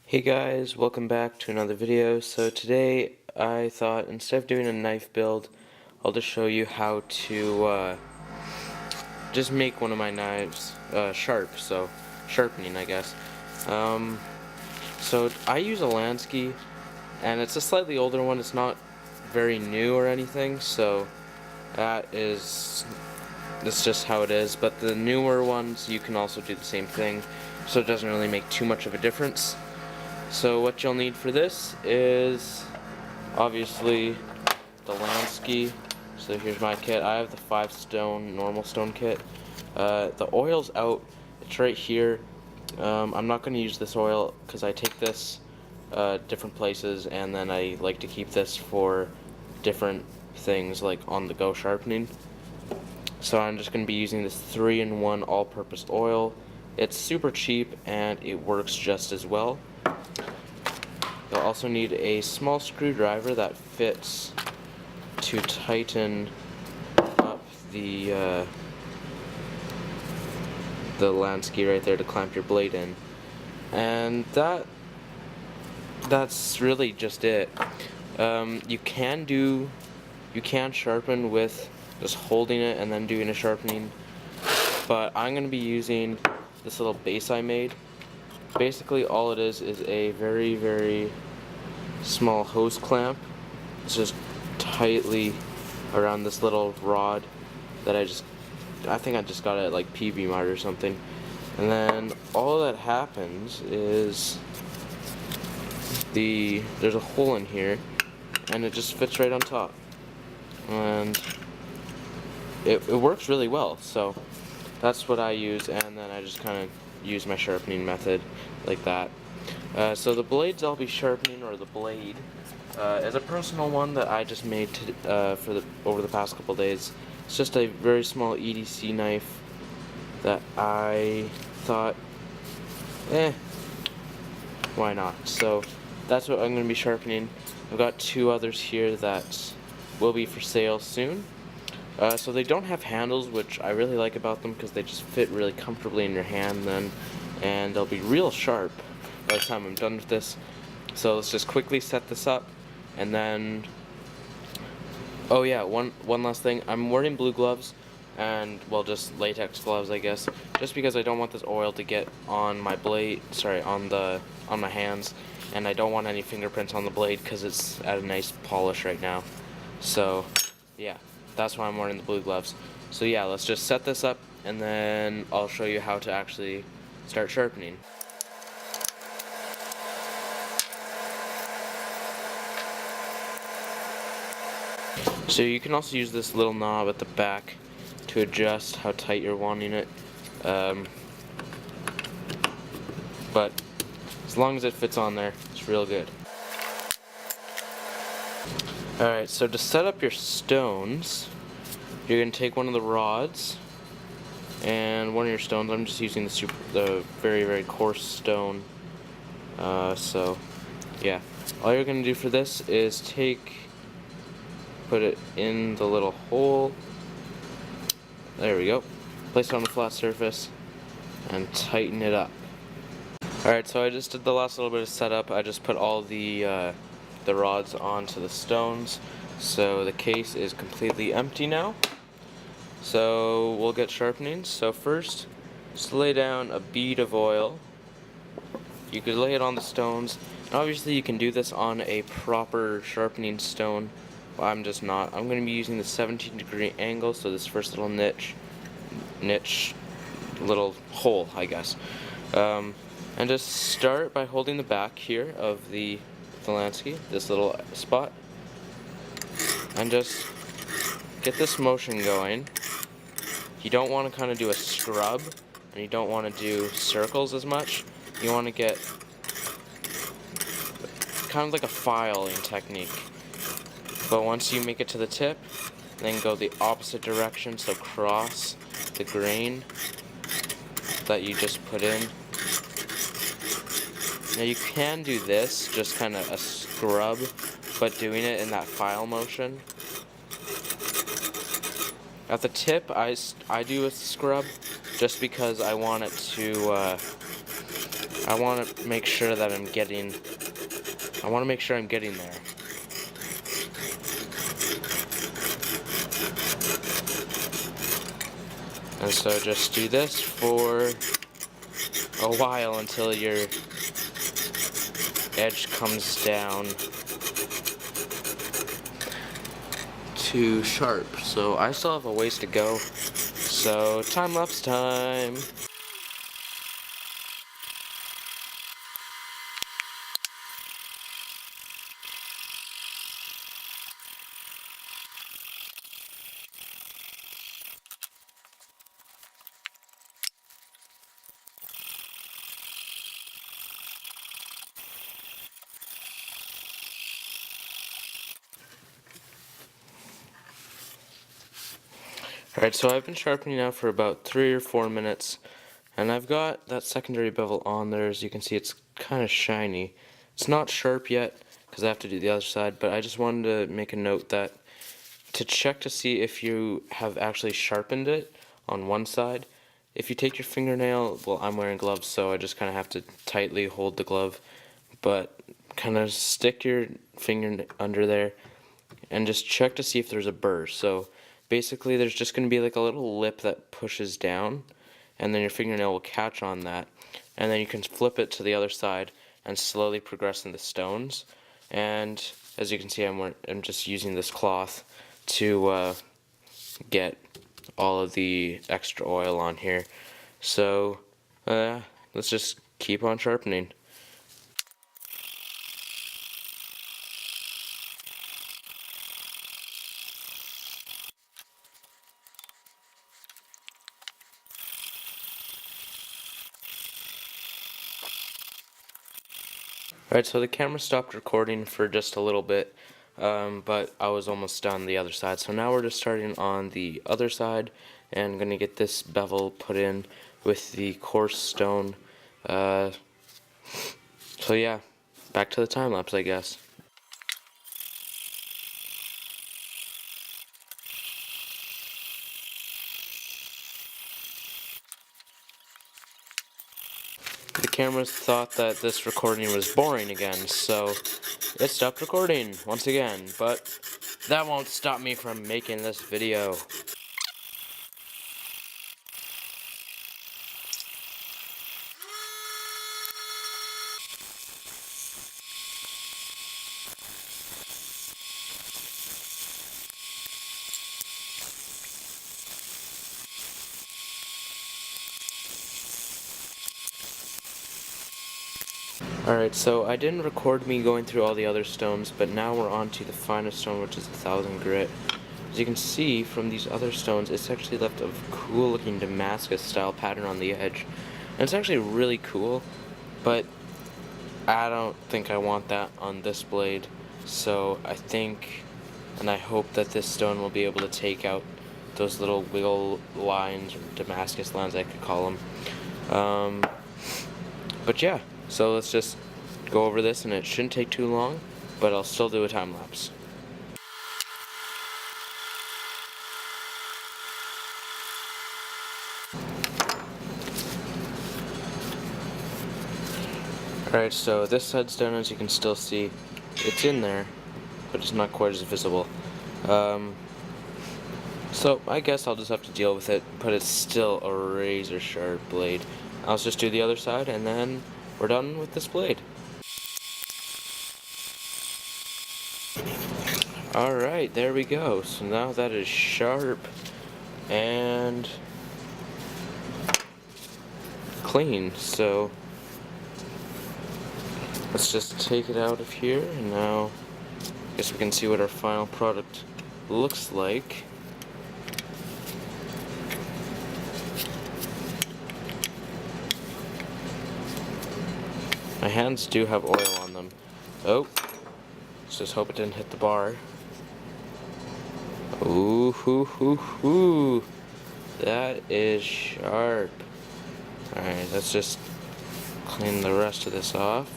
Hey guys, welcome back to another video. So today I thought instead of doing a knife build, I'll just show you how to just make one of my knives sharp, so sharpening I guess. So I use a Lansky, and it's a slightly older one. It's not very new or anything, so that's just how it is. But the newer ones, you can also do the same thing, so it doesn't really make too much of a difference. So what you'll need for this is obviously the Lansky. So here's my kit. I have the 5-stone normal stone kit. The oil's out. It's right here. I'm not going to use this oil because I take this different places, and then I like to keep this for different things like on-the-go sharpening. So I'm just going to be using this 3-in-1 all-purpose oil. It's super cheap and it works just as well. You'll also need a small screwdriver that fits to tighten up the Lansky right there to clamp your blade in. And that's really just it. You can sharpen with just holding it and then doing a sharpening, but I'm going to be using this little base I made. Basically all it is a very, very small hose clamp. It's just tightly around this little rod that I think I just got it at like PB Mart or something. And then all that happens is there's a hole in here and it just fits right on top. And it works really well, so that's what I use, and then I just kind of use my sharpening method like that. So the blades I'll be sharpening, or the blade, is a personal one that I just made over the past couple days. It's just a very small EDC knife that I thought, why not? So that's what I'm going to be sharpening. I've got 2 others here that will be for sale soon. So they don't have handles, which I really like about them because they just fit really comfortably in your hand then, and they'll be real sharp by the time I'm done with this. So let's just quickly set this up, and then, oh yeah, one last thing. I'm wearing blue gloves, and well, just latex gloves I guess, just because I don't want this oil to get on my blade, on my hands, and I don't want any fingerprints on the blade because it's at a nice polish right now. So yeah, that's why I'm wearing the blue gloves. So yeah, let's just set this up, and then I'll show you how to actually start sharpening. So you can also use this little knob at the back to adjust how tight you're wanting it. But as long as it fits on there, it's real good. Alright, so to set up your stones, you're going to take one of the rods and one of your stones. I'm just using the very, very coarse stone. So yeah, all you're going to do for this is put it in the little hole. There we go. Place it on the flat surface and tighten it up. Alright, so I just did the last little bit of setup. I just put all the rods onto the stones, so the case is completely empty now. So we'll get sharpening. So first, just lay down a bead of oil. You could lay it on the stones, and obviously you can do this on a proper sharpening stone. Well, I'm just not. I'm going to be using the 17-degree angle, so this first little little hole, I guess. And just start by holding the back here of the Lansky, this little spot, and just get this motion going. You don't want to kind of do a scrub, and you don't want to do circles as much. You want to get kind of like a filing technique. But once you make it to the tip, then go the opposite direction, so cross the grain that you just put in. Now you can do this, just kind of a scrub, but doing it in that file motion. At the tip, I do a scrub, just because I want it to I want to make sure that I'm getting there. And so just do this for a while until your edge comes down to sharp. So I still have a ways to go. So time-lapse time. Alright, so I've been sharpening now for about 3 or 4 minutes, and I've got that secondary bevel on there. As you can see, it's kind of shiny. It's not sharp yet, because I have to do the other side, but I just wanted to make a note that to check to see if you have actually sharpened it on one side, if you take your fingernail, well, I'm wearing gloves, so I just kind of have to tightly hold the glove, but kind of stick your finger under there and just check to see if there's a burr. So basically there's just going to be like a little lip that pushes down, and then your fingernail will catch on that, and then you can flip it to the other side and slowly progress in the stones. And as you can see, I'm just using this cloth to get all of the extra oil on here. So let's just keep on sharpening. Alright, so the camera stopped recording for just a little bit, but I was almost done the other side. So now we're just starting on the other side, and I'm going to get this bevel put in with the coarse stone. So yeah, back to the time lapse, I guess. The cameras thought that this recording was boring again, so it stopped recording once again, but that won't stop me from making this video. Alright, so I didn't record me going through all the other stones, but now we're on to the finest stone, which is 1000 grit. As you can see from these other stones, it's actually left a cool looking Damascus style pattern on the edge. And it's actually really cool, but I don't think I want that on this blade. So I think, and I hope that this stone will be able to take out those little wiggle lines, or Damascus lines I could call them. But yeah. So let's just go over this, and it shouldn't take too long, but I'll still do a time lapse. Alright, so this side's done. As you can still see, it's in there, but it's not quite as visible. So I guess I'll just have to deal with it, but it's still a razor sharp blade. I'll just do the other side, and then we're done with this blade. Alright, there we go. So now that is sharp and clean. So let's just take it out of here, and now I guess we can see what our final product looks like. My hands do have oil on them. Oh, let's just hope it didn't hit the bar. Ooh, hoo, hoo, hoo. That is sharp. Alright, let's just clean the rest of this off.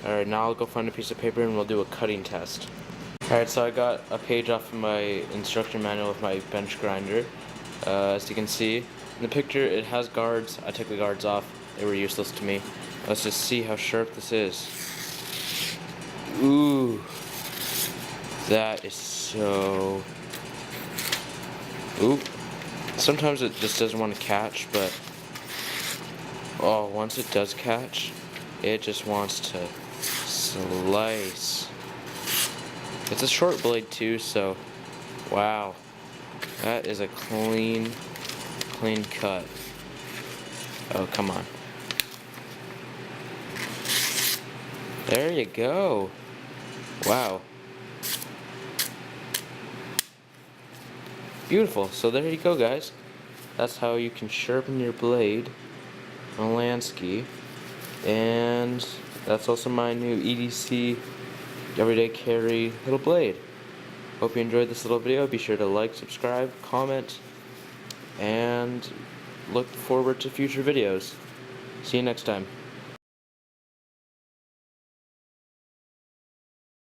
Alright, now I'll go find a piece of paper and we'll do a cutting test. Alright, so I got a page off of my instruction manual with my bench grinder. As you can see in the picture, it has guards. I took the guards off. they were useless to me. Let's just see how sharp this is. Ooh, that is so... Ooh, sometimes it just doesn't want to catch, but oh, once it does catch, it just wants to slice. It's a short blade too, so wow, that is a clean cut. Oh, come on. There you go. Wow. Beautiful. So there you go, guys. That's how you can sharpen your blade on a Lansky. And that's also my new EDC Everyday Carry little blade. Hope you enjoyed this little video. Be sure to like, subscribe, comment, and look forward to future videos. See you next time.